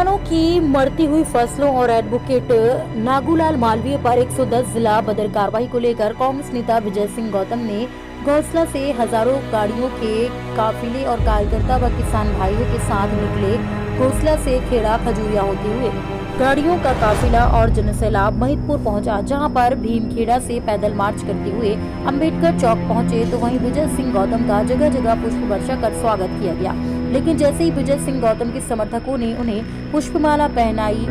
किसानों की मरती हुई फसलों और एडवोकेट नागूलाल मालवीय पर 110 जिला बदर कार्रवाई को लेकर कांग्रेस नेता विजय सिंह गौतम ने घोसला से हजारों गाड़ियों के काफिले और कार्यकर्ता व किसान भाइयों के साथ निकले। घोसला से खेड़ा खजूरिया होते हुए गाड़ियों का काफिला और जनसैलाब महिदपुर पहुंचा, जहां पर भीमखेड़ा से पैदल मार्च करते हुए अंबेडकर चौक पहुंचे तो वहीं विजय सिंह गौतम का जगह जगह पुष्प वर्षा कर स्वागत किया गया। लेकिन जैसे ही विजय सिंह गौतम के समर्थकों ने उन्हें पुष्पमाला पहनाई,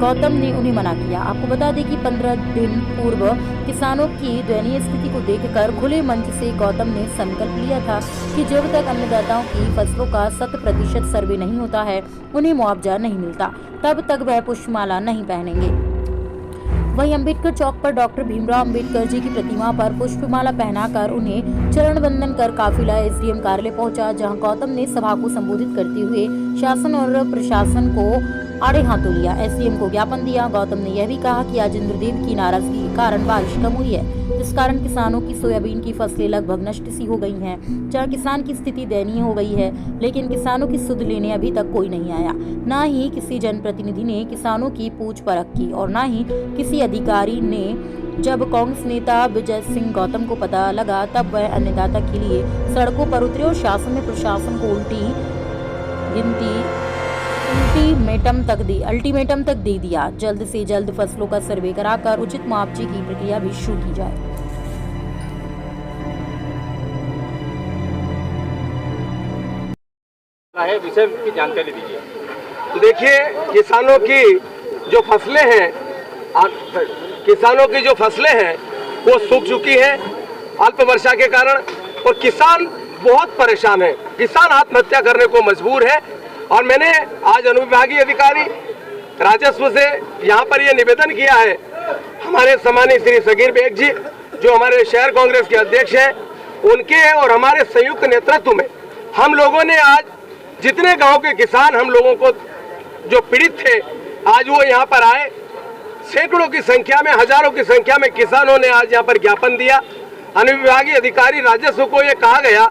गौतम ने उन्हें मना किया। आपको बता दें कि 15 दिन पूर्व किसानों की दयनीय स्थिति को देखकर खुले मंच से गौतम ने संकल्प लिया था कि जब तक अन्नदाताओं की फसलों का 100% सर्वे नहीं होता है, उन्हें मुआवजा नहीं मिलता, तब तक वह पुष्पमाला नहीं पहनेंगे। वहीं अंबेडकर चौक पर डॉक्टर भीमराव अंबेडकर जी की प्रतिमा पर पुष्पमाला पहनाकर उन्हें चरण वंदन कर काफिला एसडीएम कार्यालय पहुंचा, जहां गौतम ने सभा को संबोधित करते हुए शासन और प्रशासन को आड़े हाथों लिया। एसडीएम को ज्ञापन दिया। गौतम ने यह भी कहा कि आज इंद्रदेव की नाराजगी के कारण बारिश कम हुई है, जिस कारण किसानों की सोयाबीन की फसलें लगभग नष्ट सी हो गई हैं, जहां किसान की स्थिति दयनीय हो गई है। लेकिन किसानों की सुध लेने अभी तक कोई नहीं आया, न ही किसी जनप्रतिनिधि ने किसानों की पूछ परख की और न ही किसी अधिकारी ने। जब कांग्रेस नेता विजय सिंह गौतम को पता लगा, तब वह अन्नदाता के लिए सड़कों पर उतरे और शासन में प्रशासन को अल्टीमेटम तक दे दिया। जल्द से जल्द फसलों का सर्वे कराकर उचित मुआवजे की प्रक्रिया भी शुरू की जाए। विषय की जानकारी दीजिए। देखिए, किसानों की जो फसलें हैं वो सूख चुकी हैं अल्प वर्षा के कारण, और किसान बहुत परेशान है। किसान आत्महत्या करने को मजबूर है। और मैंने आज अनुविभागीय अधिकारी राजस्व से यहाँ पर ये निवेदन किया है। हमारे सम्मानित श्री सगीर बेग जी, जो हमारे शहर कांग्रेस के अध्यक्ष हैं, उनके और हमारे संयुक्त नेतृत्व में हम लोगों ने आज जितने गांव के किसान हम लोगों को जो पीड़ित थे, आज वो यहाँ पर आए। सैकड़ों की संख्या में, हजारों की संख्या में किसानों ने आज यहाँ पर ज्ञापन दिया। अनुविभागीय अधिकारी राजस्व को ये कहा गया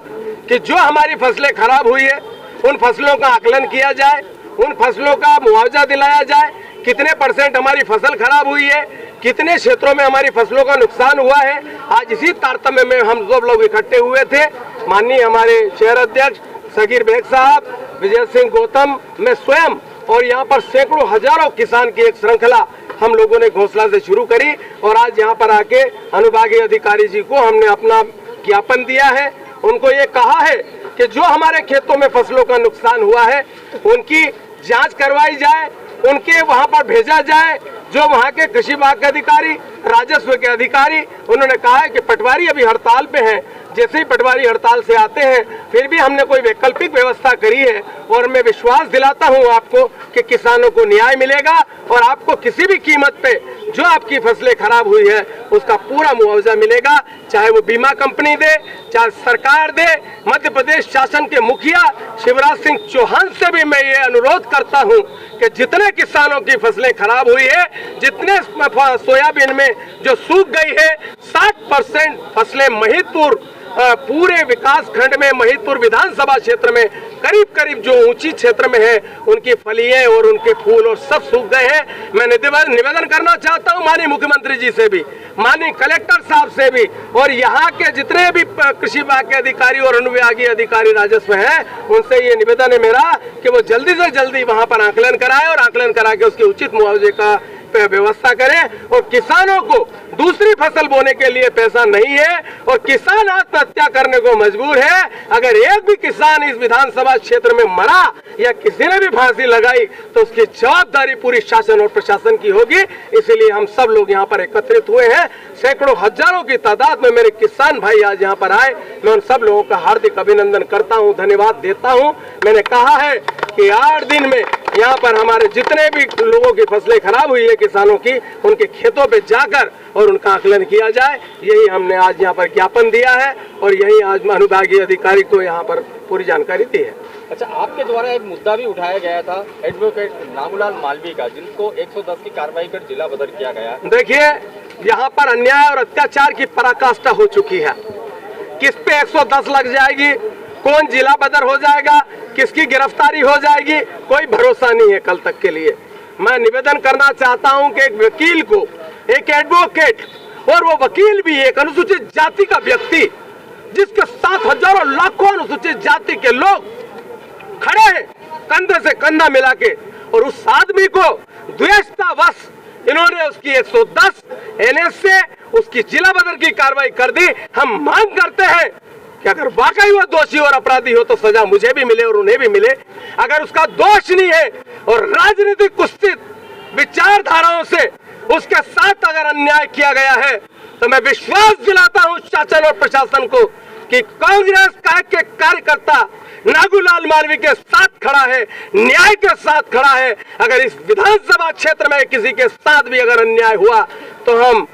कि जो हमारी फसलें खराब हुई है उन फसलों का आकलन किया जाए, उन फसलों का मुआवजा दिलाया जाए, कितने % हमारी फसल खराब हुई है, कितने क्षेत्रों में हमारी फसलों का नुकसान हुआ है। आज इसी तारतम्य में हम सब लोग इकट्ठे हुए थे। माननीय हमारे शहर अध्यक्ष सगीर बेग साहब, विजय सिंह गौतम, मैं स्वयं और यहाँ पर सैकड़ों हजारों किसान की एक श्रृंखला हम लोगों ने घोसला से शुरू करी और आज यहाँ पर आके अनुविभागीय अधिकारी जी को हमने अपना ज्ञापन दिया है। उनको ये कहा है कि जो हमारे खेतों में फसलों का नुकसान हुआ है उनकी जांच करवाई जाए, उनके वहां पर भेजा जाए। जो वहां के कृषि विभाग के अधिकारी, राजस्व के अधिकारी, उन्होंने कहा है कि पटवारी अभी हड़ताल पे हैं। जैसे ही पटवारी हड़ताल से आते हैं, फिर भी हमने कोई वैकल्पिक व्यवस्था करी है और मैं विश्वास दिलाता हूं आपको कि किसानों को न्याय मिलेगा और आपको किसी भी कीमत पे जो आपकी फसलें खराब हुई है उसका पूरा मुआवजा मिलेगा, चाहे वो बीमा कंपनी दे, चाहे सरकार दे। मध्य प्रदेश शासन के मुखिया शिवराज सिंह चौहान से भी मैं ये अनुरोध करता हूं कि जितने किसानों की फसलें खराब हुई है, जितने सोयाबीन में जो सूख गई है, 60% फसलें महिदपुर पूरे विकास खंड में, महिदपुर विधानसभा क्षेत्र में करीब जो ऊंची क्षेत्र में है, उनकी फलियां और उनके फूल और सब सूख गए हैं। मैं निवेदन करना चाहता हूं माननीय मुख्यमंत्री जी से भी, माननीय कलेक्टर साहब से भी, और यहाँ के जितने भी कृषि विभाग के अधिकारी और अनुविभागीय अधिकारी राजस्व हैं, उनसे ये निवेदन है मेरा कि वो जल्दी से जल्दी वहां पर आकलन कराए और आकलन करा के उसके उचित मुआवजे का व्यवस्था करें। और किसानों को दूसरी फसल बोने के लिए पैसा नहीं है और किसान आत्महत्या करने को मजबूर है। अगर एक भी किसान इस विधानसभा क्षेत्र में मरा या किसी ने भी फांसी लगाई तो उसकी जवाबदारी पूरी शासन और प्रशासन की होगी। इसीलिए हम सब लोग यहाँ पर एकत्रित हुए हैं। सैकड़ों हजारों की तादाद में मेरे किसान भाई आज यहाँ पर आए। मैं उन सब लोगों का हार्दिक अभिनंदन करता हूँ, धन्यवाद देता हूँ। मैंने कहा है कि 8 दिन में यहाँ पर हमारे जितने भी लोगों की फसलें खराब हुई है किसानों की, उनके खेतों पे जाकर और उनका आकलन किया जाए। यही हमने आज यहाँ पर ज्ञापन दिया है और यही आज अनुविभागीय अधिकारी को यहाँ पर पूरी जानकारी दी है। अच्छा, आपके द्वारा एक मुद्दा भी उठाया गया था एडवोकेट नागूलाल मालवीय का, जिनको 110 की कार्रवाई कर जिला बदर किया गया। देखिए, यहाँ पर अन्याय और अत्याचार की पराकाष्ठा हो चुकी है। किस पे 110 लग जाएगी, कौन जिला बदर हो जाएगा, किसकी गिरफ्तारी हो जाएगी, कोई भरोसा नहीं है कल तक के लिए। मैं निवेदन करना चाहता हूं कि एक वकील को, एक एडवोकेट, और वो वकील भी एक अनुसूचित जाति का व्यक्ति जिसके साथ हजारों लाखों अनुसूचित जाति के लोग खड़े हैं कंधे से कंधा मिला के, और उस आदमी को द्वेषतावश इन्होंने उसकी 110 एनएस से उसकी जिला बदर की कार्रवाई कर दी। हम मांग करते हैं कि अगर वाकई वो दोषी और अपराधी हो तो सजा मुझे भी मिले और उन्हें भी मिले। अगर उसका दोष नहीं है और राजनीतिक कुत्सित विचारधाराओं से उसके साथ अगर अन्याय किया गया है तो मैं विश्वास दिलाता हूं शासन और प्रशासन को कि कांग्रेस का एक कार्यकर्ता नागूलाल मालवीय के साथ खड़ा है, न्याय के साथ खड़ा है। अगर इस विधानसभा क्षेत्र में किसी के साथ भी अगर अन्याय हुआ तो हम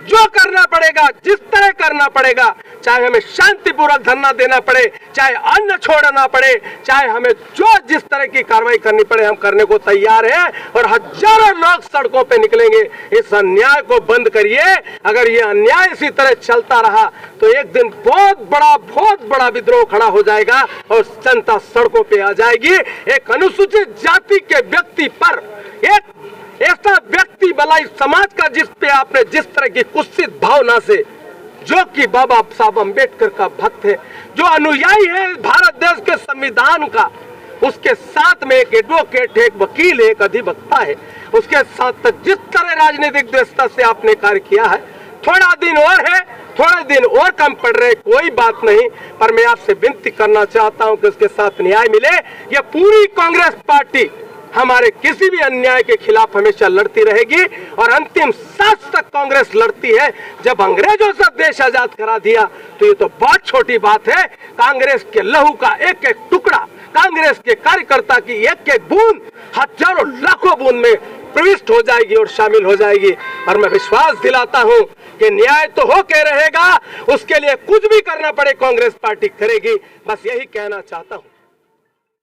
जो करना पड़ेगा, जिस तरह करना पड़ेगा, चाहे हमें शांतिपूर्वक धरना देना पड़े, चाहे अन्न छोड़ना पड़े, चाहे हमें जो जिस तरह की कार्रवाई करनी पड़े, हम करने को तैयार हैं। और हजारों लोग सड़कों पे निकलेंगे। इस अन्याय को बंद करिए। अगर ये अन्याय इसी तरह चलता रहा तो एक दिन बहुत बड़ा विद्रोह खड़ा हो जाएगा और जनता सड़कों पे आ जाएगी। एक अनुसूचित जाति के व्यक्ति पर, एक ऐसा व्यक्ति भला इस समाज का जिस पे आपने जिस तरह की कुत्सित भावना से, जो कि बाबा साहब अम्बेडकर का भक्त है, जो अनुयायी है भारत देश के संविधान का, उसके साथ में एक एडवोकेट है, एक वकील है, एक अधिवक्ता है, उसके साथ तक जिस तरह राजनीतिक द्वेषता से आपने कार्य किया है, थोड़ा दिन और है, थोड़ा दिन और कम पड़ रहे, कोई बात नहीं, पर मैं आपसे विनती करना चाहता हूं कि उसके साथ न्याय मिले। यह पूरी कांग्रेस पार्टी हमारे किसी भी अन्याय के खिलाफ हमेशा लड़ती रहेगी और अंतिम सांस तक कांग्रेस लड़ती है। जब अंग्रेजों से देश आजाद करा दिया तो ये तो बहुत छोटी बात है। कांग्रेस के लहू का एक एक टुकड़ा, कांग्रेस के कार्यकर्ता की एक एक बूंद हजारों लाखों बूंद में प्रविष्ट हो जाएगी और शामिल हो जाएगी। और मैं विश्वास दिलाता हूं कि न्याय तो होके रहेगा, उसके लिए कुछ भी करना पड़े कांग्रेस पार्टी करेगी। बस यही कहना चाहता हूं।